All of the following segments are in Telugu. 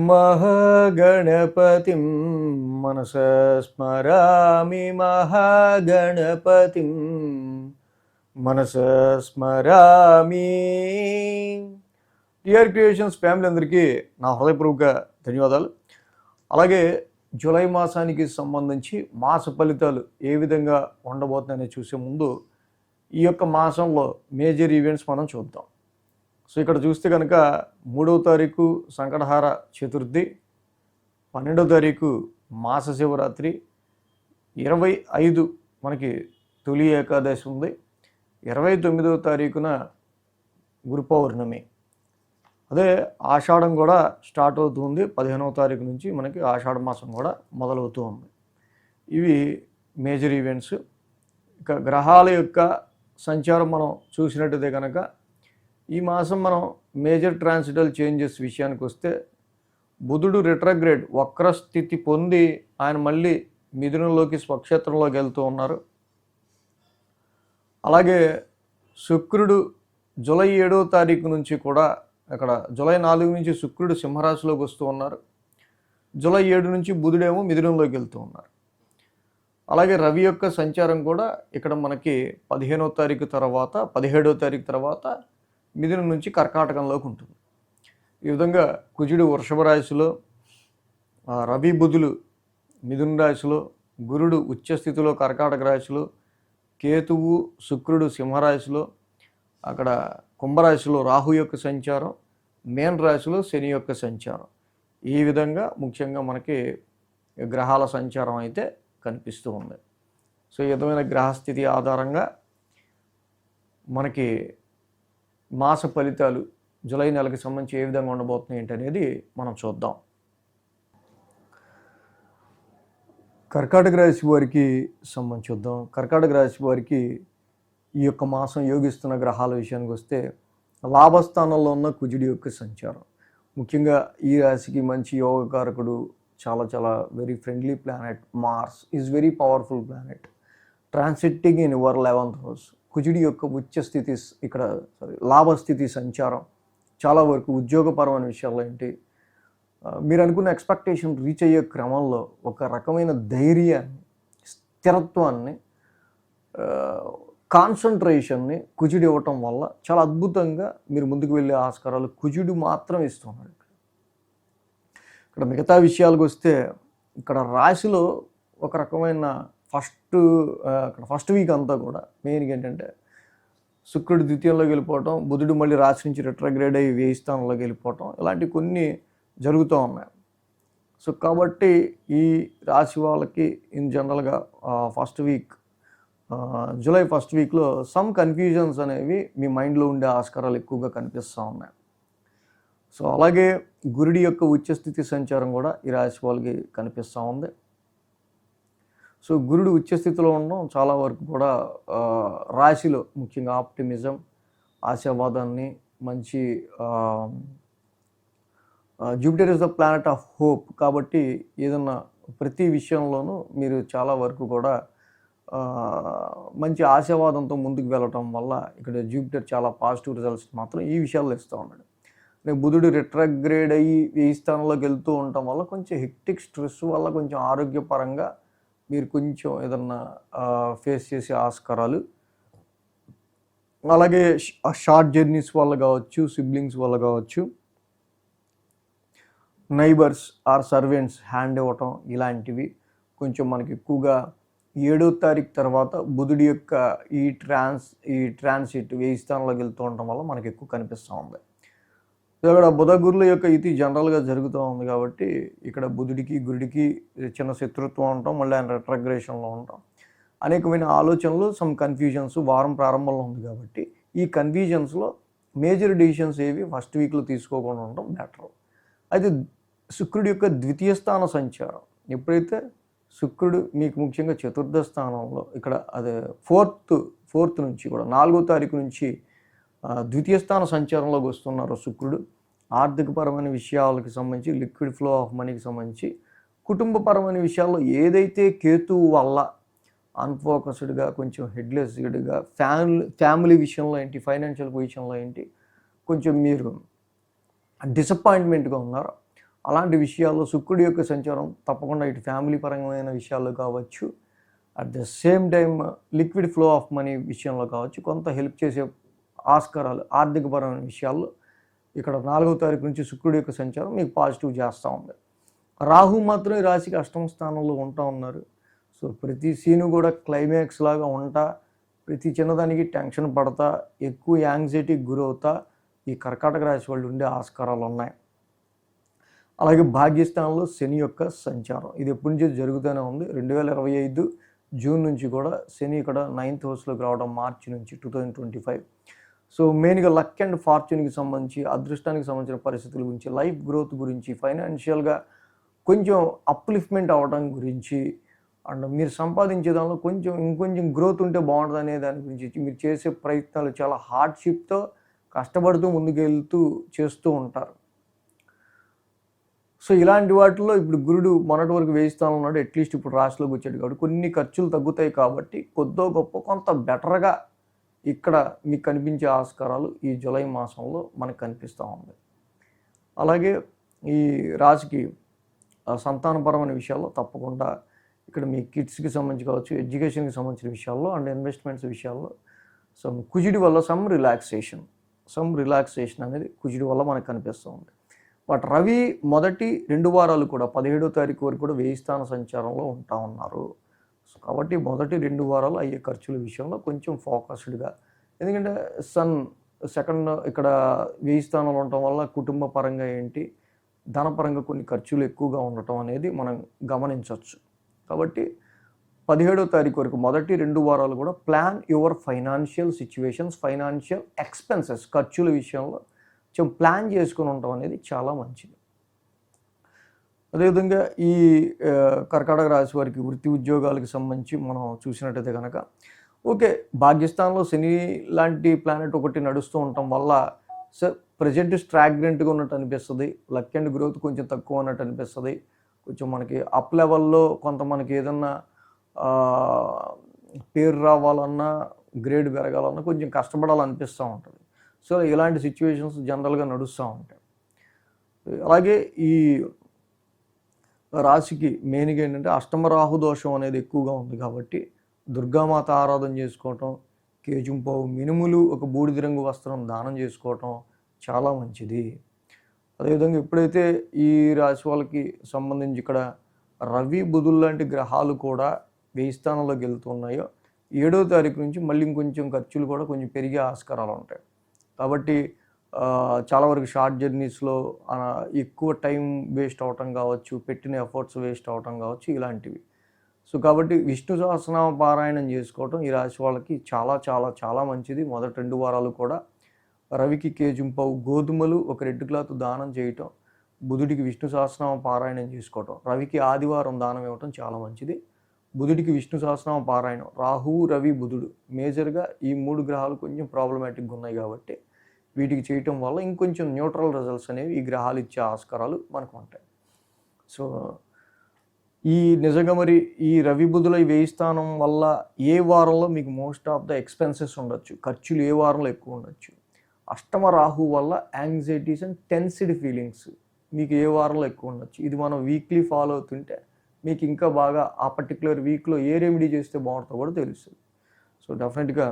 महागणपतिं मनसा स्मरामि महागणपतिं మనసా స్మరామి. టిఆర్ క్రియేషన్స్ ఫ్యామిలీ అందరికీ నా హృదయపూర్వక ధన్యవాదాలు. అలాగే జూలై మాసానికి సంబంధించి మాస ఫలితాలు ఏ విధంగా ఉండబోతున్నాయని చూసే ముందు ఈ యొక్క మాసంలో మేజర్ ఈవెంట్స్ మనం చూద్దాం. సో ఇక్కడ చూస్తే కనుక 3వ తారీఖు సంకటహార చతుర్థి, 12వ తారీఖు మాస శివరాత్రి, 25 మనకి తొలి ఏకాదశి ఉంది, 29వ తారీఖున గురు పౌర్ణమి. అదే ఆషాఢం కూడా స్టార్ట్ అవుతుంది, 15వ తారీఖు నుంచి మనకి ఆషాఢ మాసం కూడా మొదలవుతూ ఉంది. ఇవి మేజర్ ఈవెంట్స్. ఇక గ్రహాల యొక్క సంచారం మనం చూసినట్టయితే కనుక ఈ మాసం మనం మేజర్ ట్రాన్సిటల్ చేంజెస్ విషయానికి వస్తే బుధుడు రిట్రోగ్రేడ్ వక్రస్థితి పొంది ఆయన మళ్ళీ మిథునంలోకి స్వక్షేత్రంలోకి వెళ్తూ ఉన్నారు. అలాగే శుక్రుడు జూలై 7వ తారీఖు నుంచి కూడా అక్కడ జూలై 4 నుంచి శుక్రుడు సింహరాశిలోకి వస్తూ ఉన్నారు. జూలై 7 నుంచి బుధుడేమో మిథునంలోకి వెళ్తూ ఉన్నారు. అలాగే రవి యొక్క సంచారం కూడా ఇక్కడ మనకి 15వ తారీఖు తర్వాత 17వ తారీఖు తర్వాత మిథునం నుంచి కర్కాటకంలోకి ఉంటుంది. ఈ విధంగా కుజుడు వృషభ రాశిలో, రవి బుధులు మిథున రాశిలో, గురుడు ఉచ్చస్థితిలో కర్కాటక రాశిలో, కేతువు శుక్రుడు సింహరాశిలో, అక్కడ కుంభరాశిలో రాహు యొక్క సంచారం, మేన రాశిలో శని యొక్క సంచారం. ఈ విధంగా ముఖ్యంగా మనకి గ్రహాల సంచారం అయితే కనిపిస్తూ ఉంది. సో ఈ విధమైన గ్రహస్థితి ఆధారంగా మనకి మాస ఫలితాలు జూలై నెలకి సంబంధించి ఏ విధంగా ఉండబోతున్నాయి ఏంటనేది మనం చూద్దాం. కర్కాటక రాశి వారికి సంబంధించి చూద్దాం. కర్కాటక రాశి వారికి ఈ యొక్క మాసం యోగిస్తున్న గ్రహాల విషయానికి వస్తే లాభస్థానంలో ఉన్న కుజుడి యొక్క సంచారం. ముఖ్యంగా ఈ రాశికి మంచి యోగకారకుడు, చాలా చాలా very friendly planet Mars is very powerful planet transiting in your 11th house. కుజుడి యొక్క ఉచ్చస్థితి ఇక్కడ లాభస్థితి సంచారం చాలా వరకు ఉద్యోగపరమైన విషయాల్లో ఏంటి మీరు అనుకున్న ఎక్స్పెక్టేషన్ రీచ్ అయ్యే క్రమంలో ఒక రకమైన ధైర్యాన్ని, స్థిరత్వాన్ని, కాన్సన్ట్రేషన్ని కుజుడు ఇవ్వటం వల్ల చాలా అద్భుతంగా మీరు ముందుకు వెళ్ళే ఆస్కారాలు కుజుడు మాత్రం ఇస్తున్నాడు. ఇక్కడ మిగతా విషయాలకు వస్తే ఇక్కడ రాశిలో ఒక రకమైన ఫస్ట్ వీక్ అంతా కూడా మెయిన్గా ఏంటంటే శుక్రుడు ద్వితీయంలోకి వెళ్ళిపోవటం, బుధుడు మళ్ళీ రాశి నుంచి రిట్రోగ్రేడ్ అయ్యి వ్యయ స్థానంలోకి వెళ్ళిపోవటం, ఇలాంటివి కొన్ని జరుగుతూ ఉన్నాయి. సో కాబట్టి ఈ రాశి వాళ్ళకి ఇన్ జనరల్గా ఫస్ట్ వీక్ జూలై ఫస్ట్ వీక్లో సమ్ కన్ఫ్యూజన్స్ అనేవి మీ మైండ్లో ఉండే ఆస్కారాలు ఎక్కువగా కనిపిస్తూ ఉన్నాయి. సో అలాగే గురుడి యొక్క ఉచ్చస్థితి సంచారం కూడా ఈ రాశి వాళ్ళకి కనిపిస్తూ ఉంది. సో గురుడు ఉచ్చస్థితిలో ఉండడం చాలా వరకు కూడా రాశిలో ముఖ్యంగా ఆప్టిమిజం, ఆశావాదాన్ని, మంచి Jupiter is the planet of hope కాబట్టి ఏదన్నా ప్రతి విషయంలోనూ మీరు చాలా వరకు కూడా మంచి ఆశావాదంతో ముందుకు వెళ్ళటం వల్ల ఇక్కడ జూపిటర్ చాలా పాజిటివ్ రిజల్ట్స్ మాత్రం ఈ విషయాల్లో ఇస్తూ ఉన్నాడు. బుధుడు రిట్రోగ్రేడ్ అయ్యి ఈ స్థానంలోకి వెళ్తూ ఉండటం వల్ల కొంచెం హెక్టిక్ స్ట్రెస్ వల్ల కొంచెం ఆరోగ్యపరంగా మీరు కొంచెం ఏదన్నా ఫేస్ చేసే ఆస్కారాలు, అలాగే షార్ట్ జర్నీస్ వల్ల కావచ్చు, సిబ్లింగ్స్ వల్ల కావచ్చు, నైబర్స్ ఆర్ సర్వెంట్స్ హ్యాండ్ ఇవ్వటం, ఇలాంటివి కొంచెం మనకి ఎక్కువగా 7వ తారీఖు తర్వాత బుధుడి యొక్క ఈ ట్రాన్సిట్ వ్యయ స్థానంలోకి వెళ్తూ ఉండటం వల్ల మనకి ఎక్కువ కనిపిస్తూ ఉంది. ఇక్కడ బుధ గురుల యొక్క ఇది జనరల్గా జరుగుతూ ఉంది కాబట్టి ఇక్కడ బుధుడికి గురుడికి చిన్న శత్రుత్వం ఉండటం, మళ్ళీ ఆయన రిట్రోగ్రేషన్లో ఉండటం, అనేకమైన ఆలోచనలు, సమ్ కన్ఫ్యూజన్స్ వారం ప్రారంభంలో ఉంది కాబట్టి ఈ కన్ఫ్యూజన్స్లో మేజర్ డిసిషన్స్ ఏవి ఫస్ట్ వీక్లో తీసుకోకుండా ఉండటం బెటర్. అయితే శుక్రుడి యొక్క ద్వితీయ స్థాన సంచారం ఎప్పుడైతే శుక్రుడు మీకు ముఖ్యంగా చతుర్థ స్థానంలో ఇక్కడ అదే ఫోర్త్ నుంచి కూడా 4వ తారీఖు నుంచి ద్వితీయ స్థాన సంచారంలోకి వస్తున్నారు శుక్రుడు. ఆర్థికపరమైన విషయాలకు సంబంధించి, లిక్విడ్ ఫ్లో ఆఫ్ మనీకి సంబంధించి, కుటుంబపరమైన విషయాల్లో ఏదైతే కేతువు వల్ల అన్ఫోకస్డ్గా కొంచెం హెడ్లెస్గా ఫ్యామిలీ విషయంలో ఏంటి, ఫైనాన్షియల్ పొజిషన్లో ఏంటి కొంచెం మీరు డిసప్పాయింట్మెంట్గా ఉన్నారు, అలాంటి విషయాల్లో శుక్రుడి యొక్క సంచారం తప్పకుండా ఇటు ఫ్యామిలీ పరమైన విషయాల్లో కావచ్చు, at the same time liquid flow of money విషయంలో కావచ్చు కొంత హెల్ప్ చేసే ఆస్కారాలు ఆర్థికపరమైన విషయాల్లో ఇక్కడ 4వ తారీఖు నుంచి శుక్రుడి యొక్క సంచారం మీకు పాజిటివ్ చేస్తూ ఉంది. రాహు మాత్రం ఈ రాశికి అష్టమ స్థానంలో ఉంటా ఉన్నారు. సో ప్రతి సీను కూడా క్లైమాక్స్ లాగా ఉంటా, ప్రతి చిన్నదానికి టెన్షన్ పడతా, ఎక్కువ యాంగ్జైటీకి గురవుతా ఈ కర్కాటక రాశి వాళ్ళు ఉండే ఆస్కారాలు ఉన్నాయి. అలాగే భాగ్యస్థానంలో శని యొక్క సంచారం ఇది ఎప్పటి నుంచి జరుగుతూనే ఉంది. 2025 జూన్ నుంచి కూడా శని ఇక్కడ 9th హౌస్లోకి రావడం, మార్చి నుంచి 2025. సో మెయిన్గా లక్ అండ్ ఫార్చ్యూన్కి సంబంధించి, అదృష్టానికి సంబంధించిన పరిస్థితుల గురించి, లైఫ్ గ్రోత్ గురించి, ఫైనాన్షియల్గా కొంచెం అప్లిఫ్ట్మెంట్ అవ్వడం గురించి, అండ్ మీరు సంపాదించే దానిలో ఇంకొంచెం గ్రోత్ ఉంటే బాగుంటుంది అనే దాని గురించి, మీరు చేసే ప్రయత్నాలు చాలా హార్డ్షిప్తో కష్టపడుతూ ముందుకెళ్తూ చేస్తూ ఉంటారు. సో ఇలాంటి వాటిల్లో ఇప్పుడు గురుడు మొన్నటి వరకు 1000 స్థానంలో ఉన్నాడు, అట్లీస్ట్ ఇప్పుడు రాశిలోకి వచ్చాడు కాబట్టి కొన్ని ఖర్చులు తగ్గుతాయి. కాబట్టి కొద్దో గొప్ప కొంత బెటర్గా ఇక్కడ మీకు కనిపించే ఆస్కారాలు ఈ జూలై మాసంలో మనకు కనిపిస్తూ ఉంది. అలాగే ఈ రాశికి సంతానపరమైన విషయాల్లో తప్పకుండా ఇక్కడ మీ కిడ్స్కి సంబంధించి కావచ్చు, ఎడ్యుకేషన్కి సంబంధించిన విషయాల్లో అండ్ ఇన్వెస్ట్మెంట్స్ విషయాల్లో కుజుడి వల్ల సమ్ రిలాక్సేషన్ అనేది కుజుడి వల్ల మనకు కనిపిస్తూ ఉంది. బట్ రవి మొదటి 2 వారాలు కూడా 17వ తారీఖు వరకు కూడా 1000 స్థాన సంచారంలో ఉంటా ఉన్నారు. సో కాబట్టి మొదటి 2 వారాలు అయ్యే ఖర్చుల విషయంలో కొంచెం ఫోకస్డ్గా, ఎందుకంటే సన్ సెకండ్ ఇక్కడ 1000 స్థానంలో ఉండటం వల్ల కుటుంబ పరంగా ధనపరంగా కొన్ని ఖర్చులు ఎక్కువగా ఉండటం అనేది మనం గమనించవచ్చు. కాబట్టి 17వ తారీఖు వరకు మొదటి 2 వారాలు కూడా plan your financial situations, financial expenses, ఖర్చుల విషయంలో కొంచెం ప్లాన్ చేసుకుని ఉండటం అనేది చాలా మంచిది. అదేవిధంగా ఈ కర్కాటక రాశి వారికి వృత్తి ఉద్యోగాలకు సంబంధించి మనం చూసినట్టయితే కనుక ఓకే, భాగ్యస్థానంలో శని లాంటి ప్లానెట్ ఒకటి నడుస్తూ ఉండటం వల్ల ప్రజెంట్ స్ట్రాగ్నెంట్గా ఉన్నట్టు అనిపిస్తుంది, లక్ అండ్ గ్రోత్ కొంచెం తక్కువ ఉన్నట్టు అనిపిస్తుంది. కొంచెం మనకి అప్ లెవెల్లో కొంత మనకి ఏదన్నా పేరు రావాలన్నా, గ్రేడ్ పెరగాలన్నా కొంచెం కష్టపడాలనిపిస్తూ ఉంటుంది. సో ఇలాంటి సిచ్యువేషన్స్ జనరల్గా నడుస్తూ ఉంటాయి. అలాగే ఈ రాశికి మెయిన్గా ఏంటంటే అష్టమ రాహు దోషం అనేది ఎక్కువగా ఉంది. కాబట్టి దుర్గామాత ఆరాధన చేసుకోవటం, కేజుంపావు మినుములు ఒక బూడిద రంగు వస్త్రం దానం చేసుకోవటం చాలా మంచిది. అదేవిధంగా ఎప్పుడైతే ఈ రాశి వాళ్ళకి సంబంధించి ఇక్కడ రవి బుధులు లాంటి గ్రహాలు కూడా 1000 స్థానంలోకి వెళ్తున్నాయో 7వ తారీఖు నుంచి మళ్ళీ ఇంకొంచెం ఖర్చులు కూడా కొంచెం పెరిగే ఆస్కారాలు ఉంటాయి. కాబట్టి చాలా వరకు షార్ట్ జర్నీస్లో ఎక్కువ టైం వేస్ట్ అవటం కావచ్చు, పెట్టిన ఎఫర్ట్స్ వేస్ట్ అవటం కావచ్చు, ఇలాంటివి. సో కాబట్టి విష్ణు సహస్రనామ పారాయణం చేసుకోవటం ఈ రాశి వాళ్ళకి చాలా చాలా చాలా మంచిది. మొదటి 2 వారాలు కూడా రవికి కేజుంపావు గోధుమలు ఒక రెడ్ క్లాత్ దానం చేయటం, బుధుడికి విష్ణు సహస్రనామ పారాయణం చేసుకోవటం, రవికి ఆదివారం దానం ఇవ్వటం చాలా మంచిది. బుధుడికి విష్ణు సహస్రనామ పారాయణం, రాహువు రవి బుధుడు మేజర్గా ఈ 3 గ్రహాలు కొంచెం ప్రాబ్లమాటిక్గా ఉన్నాయి కాబట్టి వీటికి చేయటం వల్ల ఇంకొంచెం న్యూట్రల్ రిజల్ట్స్ అనేవి ఈ గ్రహాలు ఇచ్చే ఆస్కారాలు మనకు ఉంటాయి. సో ఈ నిజంగా మరి ఈ రవి బుధుల 1000 స్థానం వల్ల ఏ వారంలో మీకు మోస్ట్ ఆఫ్ ద ఎక్స్పెన్సెస్ ఉండొచ్చు, ఖర్చులు ఏ వారంలో ఎక్కువ ఉండొచ్చు. అష్టమ రాహు వల్ల యాంగ్జైటీస్ అండ్ టెన్సిడ్ ఫీలింగ్స్ మీకు ఏ వారంలో ఎక్కువ ఉండొచ్చు. ఇది మనం వీక్లీ ఫాలో అవుతుంటే మీకు ఇంకా బాగా ఆ పర్టికులర్ వీక్లో ఏ రెమెడీ చేస్తే బాగుంటుందో కూడా తెలుస్తుంది. సో డెఫినెట్గా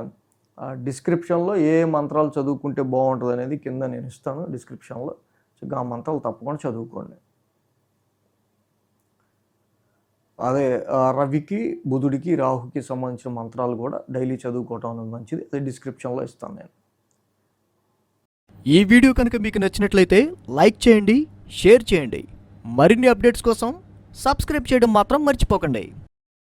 డిస్క్రిప్షన్లో ఏ మంత్రాలు చదువుకుంటే బాగుంటుంది అనేది కింద నేను ఇస్తాను డిస్క్రిప్షన్లో. సో ఆ మంత్రాలు తప్పకుండా చదువుకోండి. అదే రవికి బుధుడికి రాహుకి సంబంధించిన మంత్రాలు కూడా డైలీ చదువుకోవటం అనేది మంచిది. అదే డిస్క్రిప్షన్లో ఇస్తాను నేను. ఈ వీడియో కనుక మీకు నచ్చినట్లయితే లైక్ చేయండి, షేర్ చేయండి. మరిన్ని అప్డేట్స్ కోసం సబ్స్క్రైబ్ చేయడం మాత్రం మర్చిపోకండి.